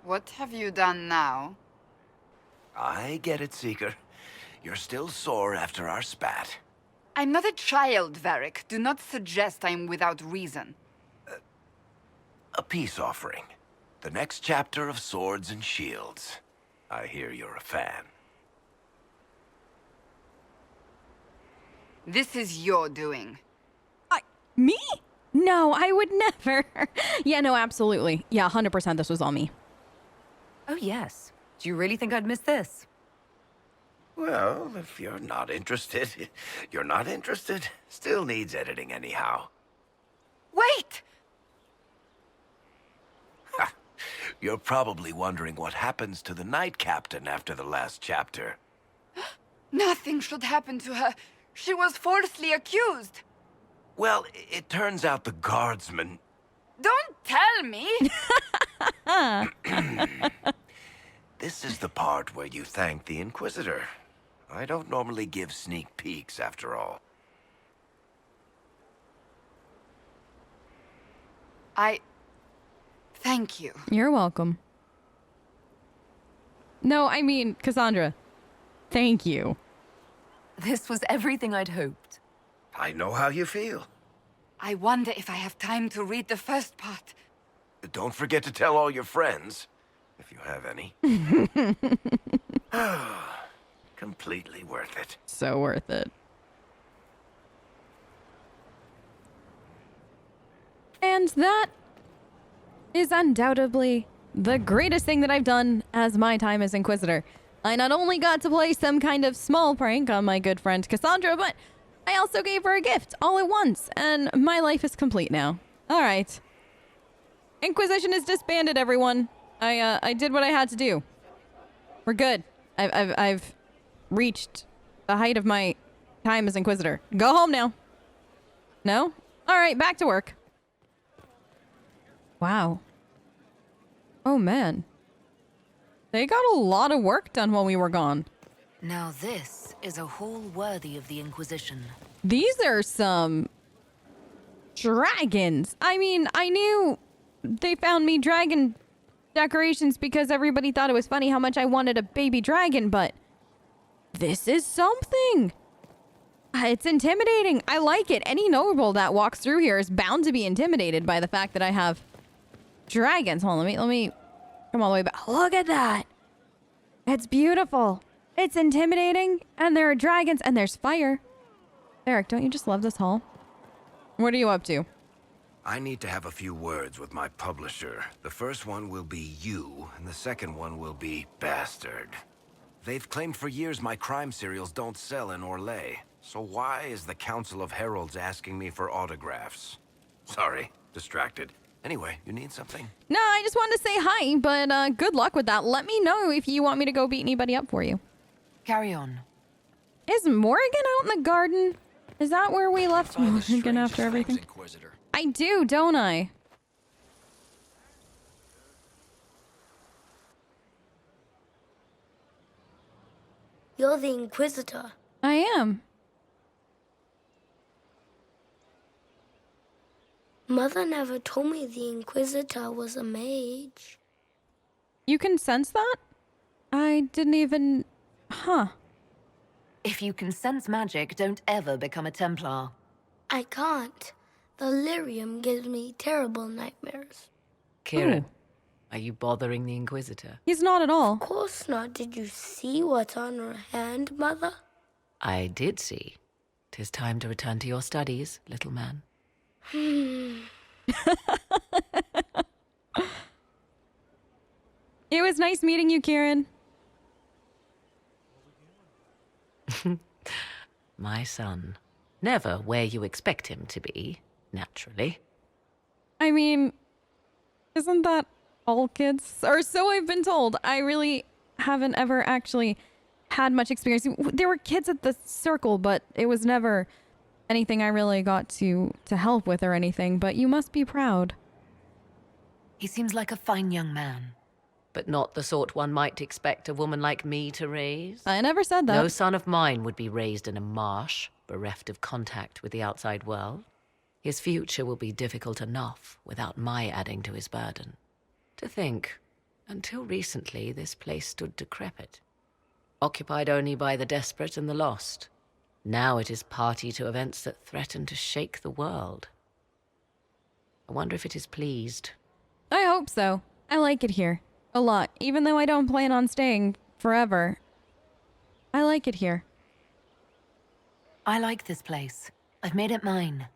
What have you done now? I get it, Seeker. You're still sore after our spat. I'm not a child, Varric. Do not suggest I'm without reason. A peace offering. The next chapter of Swords and Shields. I hear you're a fan. This is your doing. Me? No, I would never. Yeah, no, absolutely. Yeah, 100% this was all me. Oh, yes. Do you really think I'd miss this? Well, if you're not interested, you're not interested. Still needs editing anyhow. Wait! You're probably wondering what happens to the Knight Captain after the last chapter. Nothing should happen to her. She was falsely accused. Well, it turns out the guardsman... Don't tell me! This is the part where you thank the Inquisitor. I don't normally give sneak peeks, after all. Thank you. You're welcome. No, I mean, Cassandra, thank you. This was everything I'd hoped. I know how you feel. I wonder if I have time to read the first part. Don't forget to tell all your friends, if you have any. Completely worth it. So worth it. And that is undoubtedly the greatest thing that I've done as my time as Inquisitor. I not only got to play some kind of small prank on my good friend Cassandra, but I also gave her a gift all at once, and my life is complete now. All right. Inquisition is disbanded, everyone. I did what I had to do. We're good. I've reached the height of my time as Inquisitor. Go home now. No? All right, back to work. Wow. Oh, man. They got a lot of work done while we were gone. Now this is a hall worthy of the Inquisition. These are some dragons. I mean, I knew they found me dragon decorations because everybody thought it was funny how much I wanted a baby dragon, but this is something. It's intimidating. I like it. Any noble that walks through here is bound to be intimidated by the fact that I have dragons. Hold on, let me come all the way back. Look at that. It's beautiful. It's intimidating, and there are dragons, and there's fire. Eric, don't you just love this hall? What are you up to? I need to have a few words with my publisher. The first one will be you, and the second one will be Bastard. They've claimed for years my crime serials don't sell in Orlais. So why is the Council of Heralds asking me for autographs? Sorry, distracted. Anyway, you need something? No, I just wanted to say hi, but good luck with that. Let me know if you want me to go beat anybody up for you. Carry on. Is Morrigan out in the garden? Is that where we left Morrigan after everything? Inquisitor. I do, don't I? You're the Inquisitor. I am. Mother never told me the Inquisitor was a mage. You can sense that? I didn't even... Huh. If you can sense magic, don't ever become a Templar. I can't. The lyrium gives me terrible nightmares. Kieran, are you bothering the Inquisitor? He's not at all. Of course not. Did you see what's on her hand, Mother? I did see. 'Tis time to return to your studies, little man. It was nice meeting you, Kieran. My son. Never where you expect him to be, naturally. I mean, isn't that all kids? Or so I've been told. I really haven't ever actually had much experience. There were kids at the circle, but it was never anything I really got to help with or anything. But you must be proud. He seems like a fine young man, but not the sort one might expect a woman like me to raise. I never said that. No son of mine would be raised in a marsh, bereft of contact with the outside world. His future will be difficult enough without my adding to his burden. To think, Until recently, this place stood decrepit, occupied only by the desperate and the lost. Now it is party to events that threaten to shake the world. I wonder if it is pleased. I hope so. I like it here. A lot. Even though I don't plan on staying forever. I like it here. I like this place. I've made it mine.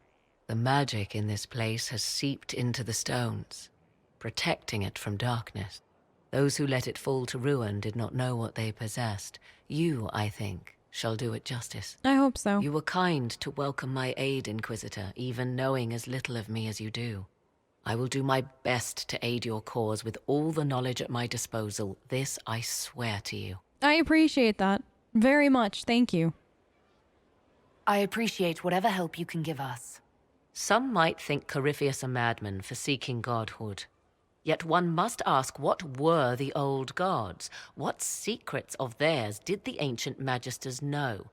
The magic in this place has seeped into the stones, protecting it from darkness. Those who let it fall to ruin did not know what they possessed. You, I think, shall do it justice. I hope so. You were kind to welcome my aid, Inquisitor, even knowing as little of me as you do. I will do my best to aid your cause with all the knowledge at my disposal. This I swear to you. I appreciate that. Very much. Thank you. I appreciate whatever help you can give us. Some might think Corypheus a madman for seeking godhood. Yet one must ask, what were the old gods? What secrets of theirs did the ancient magisters know?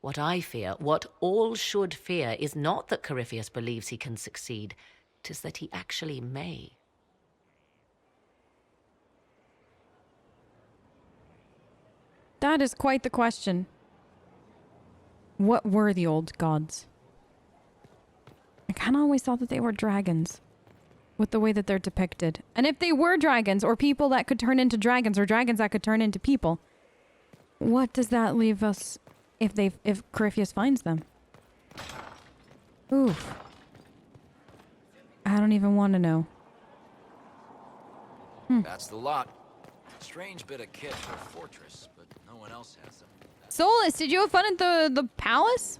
What I fear, what all should fear, is not that Corypheus believes he can succeed. 'Tis that he actually may. That is quite the question. What were the old gods? I kind of always thought that they were dragons, with the way that they're depicted. And if they were dragons, or people that could turn into dragons, or dragons that could turn into people, what does that leave us if Corypheus finds them? Oof. I don't even want to know. That's the lot. Strange bit of kit for a fortress, but no one else has them. Solas, did you have fun at the palace?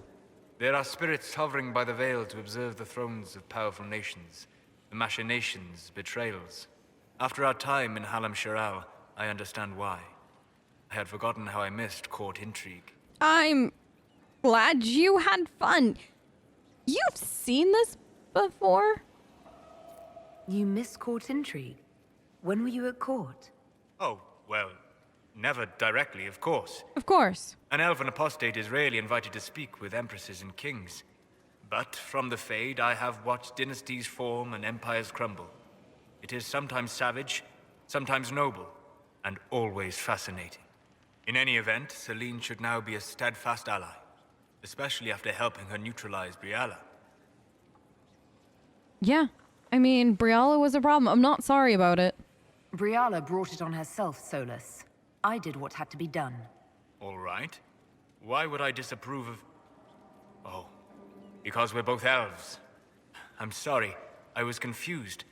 There are spirits hovering by the veil to observe the thrones of powerful nations, the machinations, betrayals. After our time in Halam Shiral, I understand why. I had forgotten how I missed court intrigue. I'm glad you had fun. You've seen this before? You miss court intrigue? When were you at court? Oh, well, never directly, of course. Of course. An elven apostate is rarely invited to speak with empresses and kings. But from the Fade, I have watched dynasties form and empires crumble. It is sometimes savage, sometimes noble, and always fascinating. In any event, Celine should now be a steadfast ally, especially after helping her neutralize Briala. Yeah. I mean, Briala was a problem. I'm not sorry about it. Briala brought it on herself, Solas. I did what had to be done. All right. Why would I disapprove of... Oh, because we're both elves. I'm sorry, I was confused.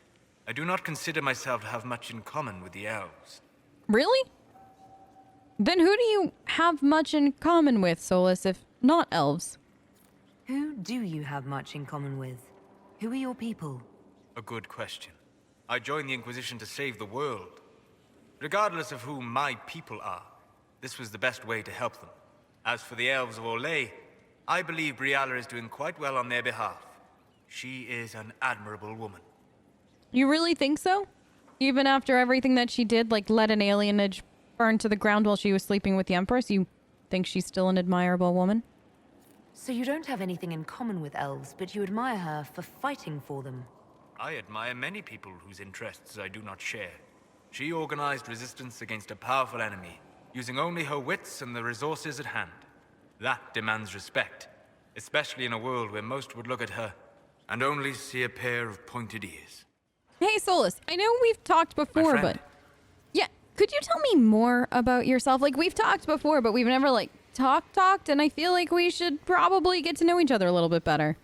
I do not consider myself to have much in common with the elves. Really? Then who do you have much in common with, Solas, if not elves? Who do you have much in common with? Who are your people? A good question. I joined the Inquisition to save the world. Regardless of who my people are, this was the best way to help them. As for the elves of Orlais, I believe Briala is doing quite well on their behalf. She is an admirable woman. You really think so? Even after everything that she did, like let an alienage burn to the ground while she was sleeping with the Empress, you think she's still an admirable woman? So you don't have anything in common with elves, but you admire her for fighting for them. I admire many people whose interests I do not share. She organized resistance against a powerful enemy, using only her wits and the resources at hand. That demands respect, especially in a world where most would look at her and only see a pair of pointed ears. Hey, Solas, I know we've talked before, My friend. but... Yeah, could you tell me more about yourself? Like, we've talked before, but we've never, like, talked, and I feel like we should probably get to know each other a little bit better.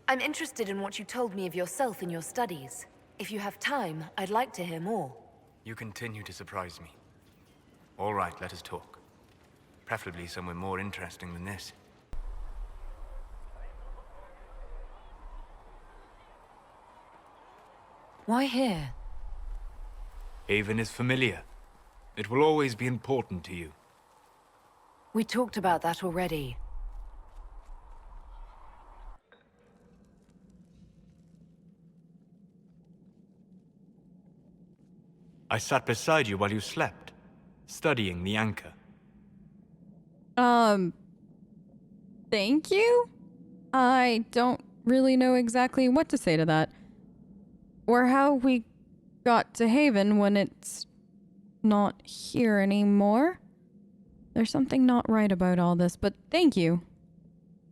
I'm interested in what you told me of yourself in your studies. If you have time, I'd like to hear more. You continue to surprise me. All right, let us talk. Preferably somewhere more interesting than this. Why here? Haven is familiar. It will always be important to you. We talked about that already. I sat beside you while you slept, studying the anchor. Thank you? I don't really know exactly what to say to that. Or how we got to Haven when it's not here anymore. There's something not right about all this, but thank you.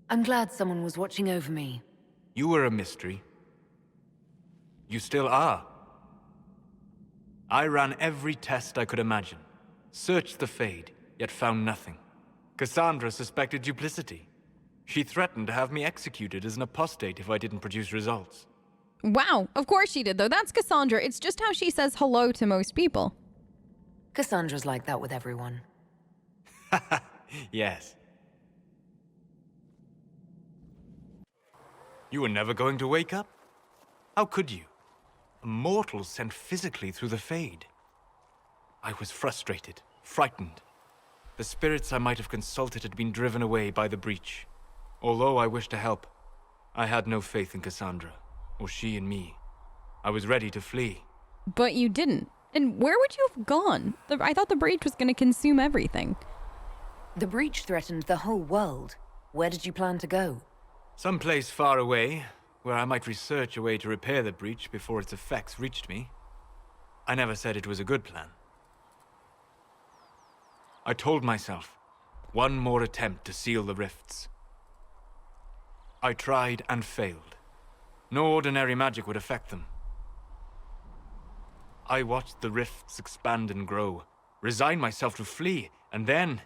I'm glad someone was watching over me. You were a mystery. You still are. I ran every test I could imagine. Searched the Fade, yet found nothing. Cassandra suspected duplicity. She threatened to have me executed as an apostate if I didn't produce results. Wow, of course she did, though. That's Cassandra. It's just how she says hello to most people. Cassandra's like that with everyone. Yes. You were never going to wake up? How could you? A mortal sent physically through the Fade. I was frustrated, frightened. The spirits I might have consulted had been driven away by the breach. Although I wished to help, I had no faith in Cassandra, or she in me. I was ready to flee. But you didn't. And where would you have gone? I thought the breach was going to consume everything. The breach threatened the whole world. Where did you plan to go? Someplace far away, where I might research a way to repair the breach before its effects reached me. I never said it was a good plan. I told myself, one more attempt to seal the rifts. I tried and failed. No ordinary magic would affect them. I watched the rifts expand and grow, resigned myself to flee, and then...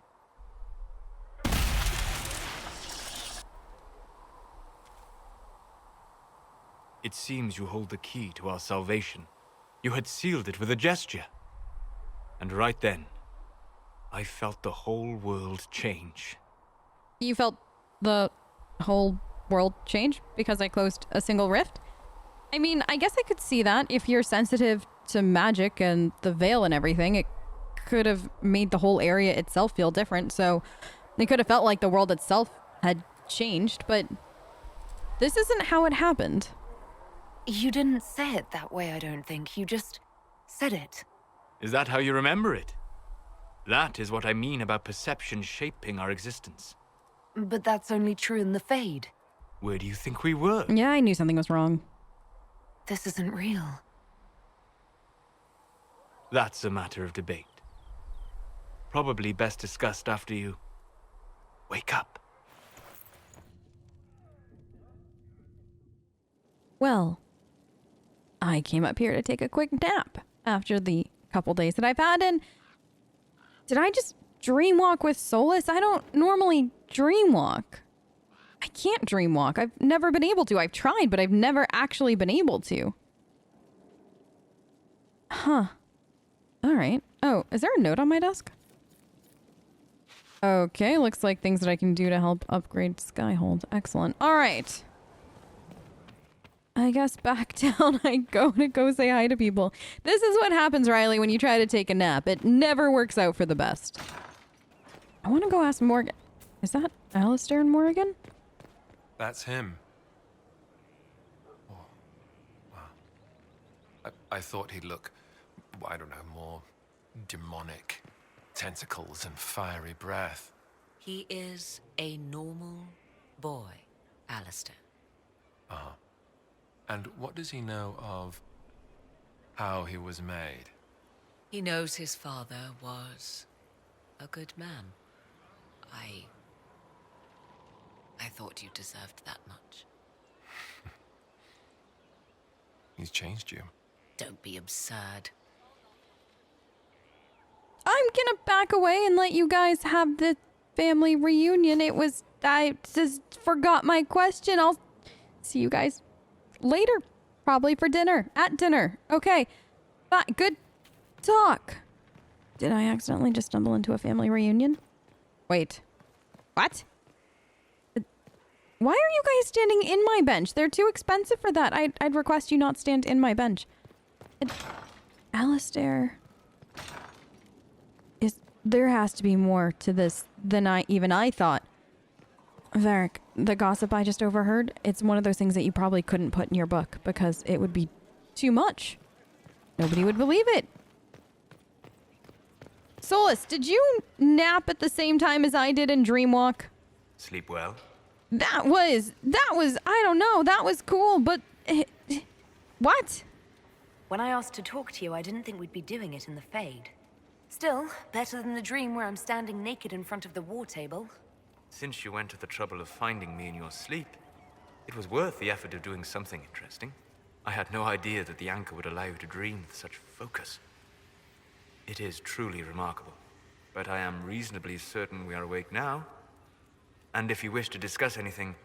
It seems you hold the key to our salvation. You had sealed it with a gesture. And right then, I felt the whole world change. You felt the whole world change because I closed a single rift? I mean, I guess I could see that. If you're sensitive to magic and the veil and everything, it could have made the whole area itself feel different. So it could have felt like the world itself had changed, but this isn't how it happened. You didn't say it that way, I don't think. You just said it. Is that how you remember it? That is what I mean about perception shaping our existence. But that's only true in the Fade. Where do you think we were? Yeah, I knew something was wrong. This isn't real. That's a matter of debate. Probably best discussed after you wake up. Well, I came up here to take a quick nap after the couple days that I've had, and did I just dreamwalk with Solas? I don't normally dreamwalk. I can't dreamwalk. I've never been able to. I've tried, but I've never actually been able to. Huh. All right. Oh, is there a note on my desk? Okay, looks like things that I can do to help upgrade Skyhold. Excellent. All right. I guess back down I go to go say hi to people. This is what happens, Riley, when you try to take a nap. It never works out for the best. I want to go ask Morgan. Is that Alistair and Morrigan? That's him. Oh, wow. I thought he'd look, I don't know, more demonic. Tentacles and fiery breath. He is a normal boy, Alistair. Uh-huh. And what does he know of how he was made? He knows his father was a good man. I thought you deserved that much. He's changed you. Don't be absurd. I'm gonna back away and let you guys have the family reunion. I just forgot my question. I'll see you guys later, probably for dinner. At dinner. Okay. Bye. Good talk. Did I accidentally just stumble into a family reunion? Wait. What? Why are you guys standing in my bench? They're too expensive for that. I'd request you not stand in my bench. Alistair. There has to be more to this than I thought. Varric, the gossip I just overheard, it's one of those things that you probably couldn't put in your book because it would be too much. Nobody would believe it. Solas, did you nap at the same time as I did in Dreamwalk? Sleep well? That was, I don't know, that was cool, but... what? When I asked to talk to you, I didn't think we'd be doing it in the Fade. Still, better than the dream where I'm standing naked in front of the war table. Since you went to the trouble of finding me in your sleep, it was worth the effort of doing something interesting. I had no idea that the anchor would allow you to dream with such focus. It is truly remarkable, but I am reasonably certain we are awake now. And if you wish to discuss anything,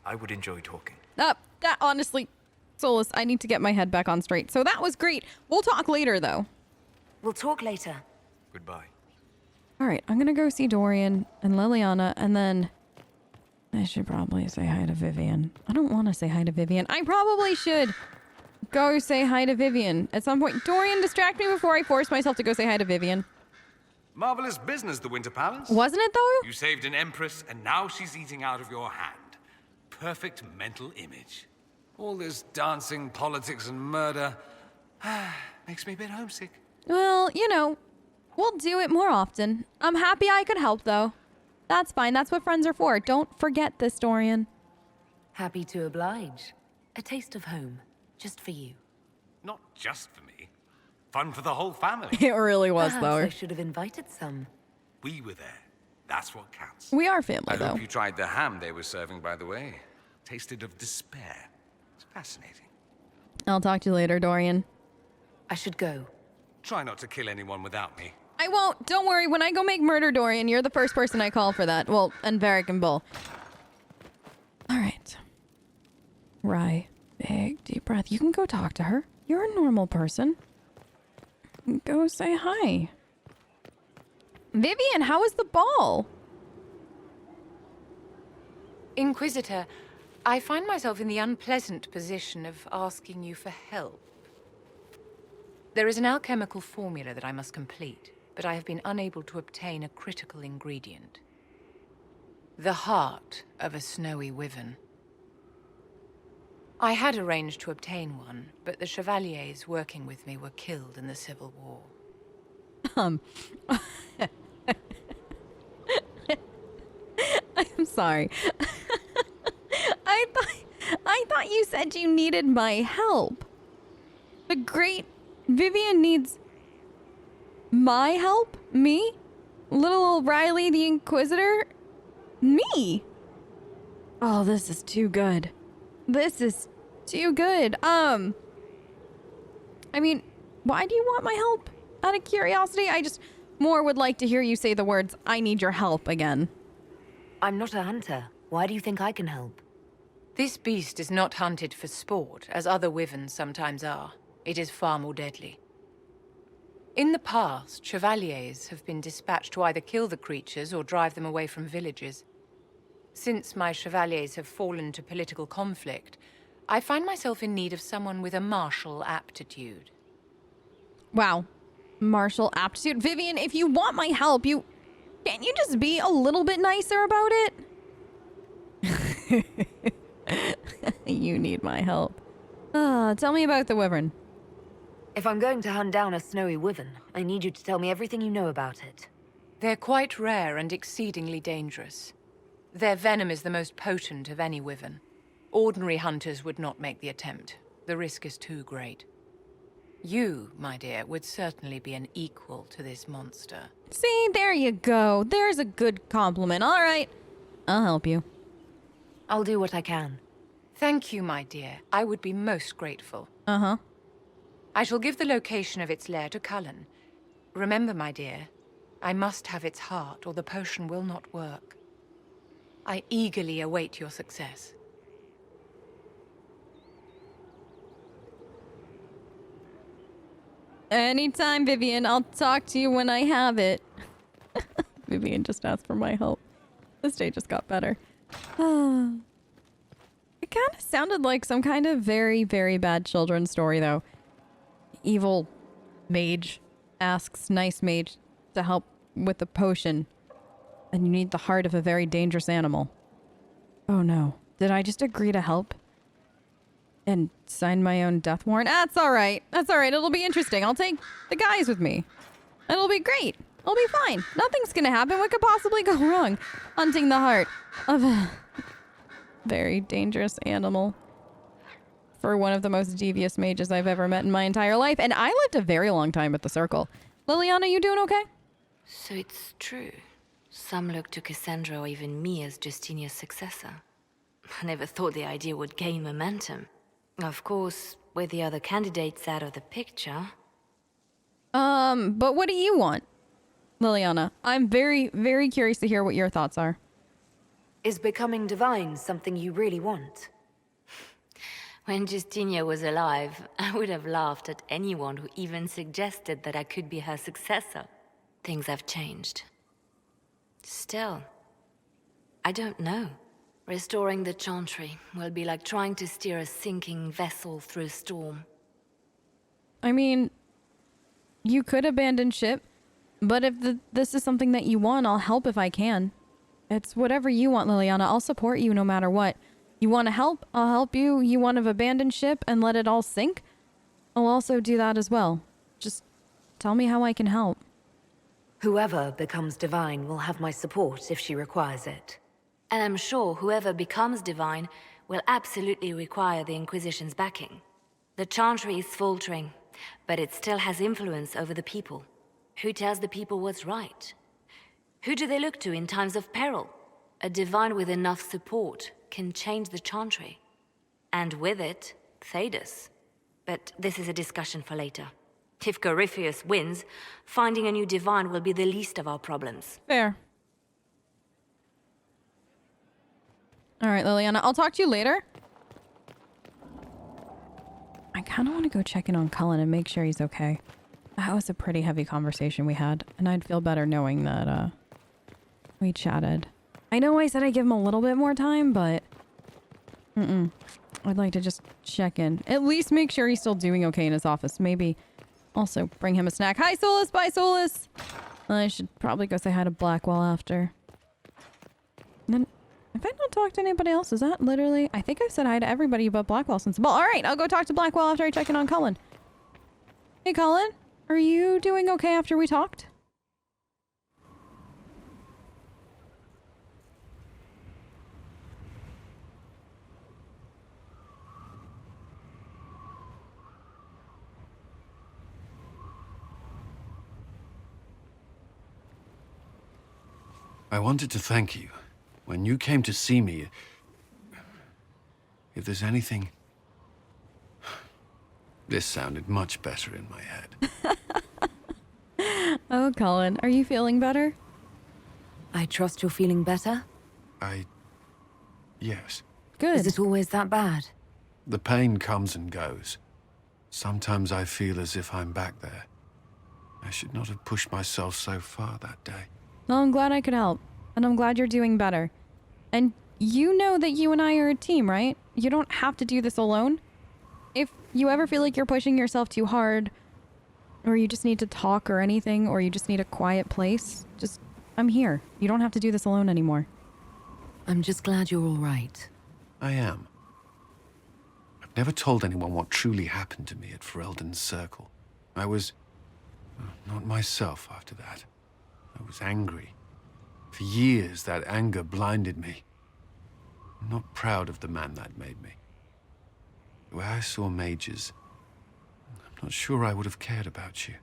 I would enjoy talking. That honestly, Solas, I need to get my head back on straight. So that was great. We'll talk later, though. We'll talk later. Goodbye. All right, I'm going to go see Dorian and Leliana, and then I should probably say hi to Vivienne. I don't want to say hi to Vivienne. I probably should go say hi to Vivienne at some point. Dorian, distract me before I force myself to go say hi to Vivienne. Marvelous business, the Winter Palace. Wasn't it, though? You saved an empress, and now she's eating out of your hand. Perfect mental image. All this dancing, politics, and murder makes me a bit homesick. Well, you know, we'll do it more often. I'm happy I could help, though. That's fine. That's what friends are for. Don't forget this, Dorian. Happy to oblige. A taste of home, just for you. Not just for me. Fun for the whole family. It really was, Perhaps though. I should have invited some. We were there. That's what counts. We are family, I though. hope you tried the ham they were serving, by the way. Tasted of despair. It's fascinating. I'll talk to you later, Dorian. I should go. Try not to kill anyone without me. I won't. Don't worry. When I go make murder, Dorian, you're the first person I call for that. Well, and Varric and Bull. All right. Rye, big, deep breath. You can go talk to her. You're a normal person. Go say hi. Vivienne, how was the ball? Inquisitor, I find myself in the unpleasant position of asking you for help. There is an alchemical formula that I must complete, but I have been unable to obtain a critical ingredient. The heart of a snowy wyvern. I had arranged to obtain one, but the chevaliers working with me were killed in the Civil War. I'm sorry. I thought you said you needed my help. The great Vivienne needs my help? Me? Little old Riley the Inquisitor? Me? Oh, this is too good. This is too good. I mean, why do you want my help? Out of curiosity, I just more would like to hear you say the words, I need your help again. I'm not a hunter. Why do you think I can help? This beast is not hunted for sport, as other wyverns sometimes are. It is far more deadly. In the past, chevaliers have been dispatched to either kill the creatures or drive them away from villages. Since my chevaliers have fallen to political conflict, I find myself in need of someone with a martial aptitude. Wow. Martial aptitude. Vivienne, if you want my help, can't you just be a little bit nicer about it? You need my help. Tell me about the wyvern. If I'm going to hunt down a snowy wyvern, I need you to tell me everything you know about it. They're quite rare and exceedingly dangerous. Their venom is the most potent of any wyvern. Ordinary hunters would not make the attempt. The risk is too great. You, my dear, would certainly be an equal to this monster. See, there you go. There's a good compliment. All right. I'll help you. I'll do what I can. Thank you, my dear. I would be most grateful. Uh-huh. I shall give the location of its lair to Cullen. Remember, my dear, I must have its heart or the potion will not work. I eagerly await your success. Anytime, Vivienne. I'll talk to you when I have it. Vivienne just asked for my help. This day just got better. It kind of sounded like some kind of very, very bad children's story, though. Evil mage asks nice mage to help with the potion. And you need the heart of a very dangerous animal. Oh no. Did I just agree to help? And sign my own death warrant? That's alright. That's alright. It'll be interesting. I'll take the guys with me. It'll be great. It'll be fine. Nothing's gonna happen. What could possibly go wrong? Hunting the heart of a very dangerous animal. For one of the most devious mages I've ever met in my entire life. And I lived a very long time at the Circle. Leliana, you doing okay? So it's true. Some look to Cassandra or even me as Justinia's successor. I never thought the idea would gain momentum. Of course, with the other candidates out of the picture... But what do you want, Leliana? I'm very, very curious to hear what your thoughts are. Is becoming divine something you really want? When Justinia was alive, I would have laughed at anyone who even suggested that I could be her successor. Things have changed. Still, I don't know. Restoring the Chantry will be like trying to steer a sinking vessel through a storm. I mean, you could abandon ship, but if this is something that you want, I'll help if I can. It's whatever you want, Leliana. I'll support you no matter what. You want to help? I'll help you. You want to abandon ship and let it all sink? I'll also do that as well. Just tell me how I can help. Whoever becomes divine will have my support if she requires it. And I'm sure whoever becomes divine will absolutely require the Inquisition's backing. The Chantry is faltering, but it still has influence over the people. Who tells the people what's right? Who do they look to in times of peril? A divine with enough support can change the Chantry. And with it, Thedas. But this is a discussion for later. If Corypheus wins, finding a new divine will be the least of our problems. Fair. All right, Leliana, I'll talk to you later. I kind of want to go check in on Cullen and make sure he's okay. That was a pretty heavy conversation we had, and I'd feel better knowing that we chatted. I know I said I'd give him a little bit more time, but I'd like to just check in. At least make sure he's still doing okay in his office. Maybe also bring him a snack. Hi, Solas. Bye, Solas. I should probably go say hi to Blackwell after. And then, have I not talked to anybody else? Is that literally... I think I've said hi to everybody but Blackwell since the ball. All right, I'll go talk to Blackwell after I check in on Cullen. Hey, Cullen. Are you doing okay after we talked? I wanted to thank you. When you came to see me, if there's anything... This sounded much better in my head. Oh, Cullen, are you feeling better? I trust you're feeling better? Yes. Good. Is it always that bad? The pain comes and goes. Sometimes I feel as if I'm back there. I should not have pushed myself so far that day. Well, I'm glad I could help. And I'm glad you're doing better. And you know that you and I are a team, right? You don't have to do this alone. If you ever feel like you're pushing yourself too hard, or you just need to talk or anything, or you just need a quiet place, just, I'm here. You don't have to do this alone anymore. I'm just glad you're all right. I am. I've never told anyone what truly happened to me at Ferelden's Circle. I was... not myself after that. I was angry. For years, that anger blinded me. I'm not proud of the man that made me. The way I saw mages, I'm not sure I would have cared about you.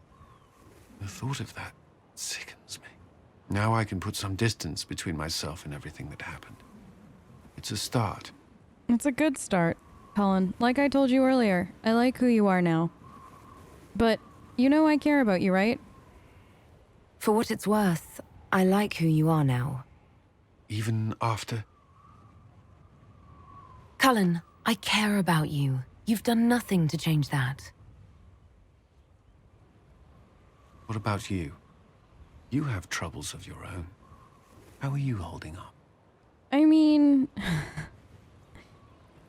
The thought of that sickens me. Now I can put some distance between myself and everything that happened. It's a start. It's a good start, Cullen. Like I told you earlier, I like who you are now. But you know I care about you, right? For what it's worth, I like who you are now. Even after? Cullen, I care about you. You've done nothing to change that. What about you? You have troubles of your own. How are you holding up? I mean...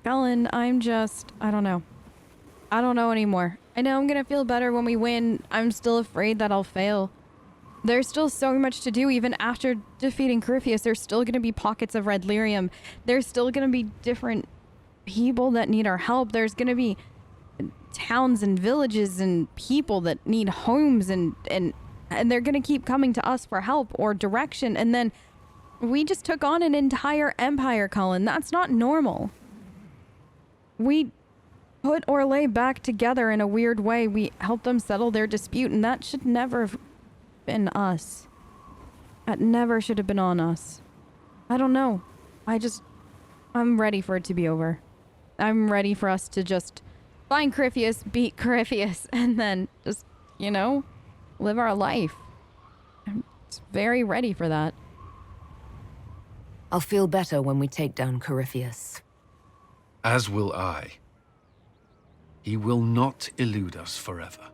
Cullen, I'm just... I don't know. I don't know anymore. I know I'm gonna feel better when we win. I'm still afraid that I'll fail. There's still so much to do even after defeating Corypheus. There's still gonna be pockets of red lyrium. There's still gonna be different people that need our help. There's gonna be towns and villages and people that need homes and they're gonna keep coming to us for help or direction. And then we just took on an entire empire, Cullen. That's not normal. We put Orlais back together in a weird way. We helped them settle their dispute, and that should never have been us. That never should have been on us. I don't know. I'm ready for it to be over. I'm ready for us to just find Corypheus, beat Corypheus, and then just, you know, live our life. I'm very ready for that. I'll feel better when we take down Corypheus. As will I. He will not elude us forever.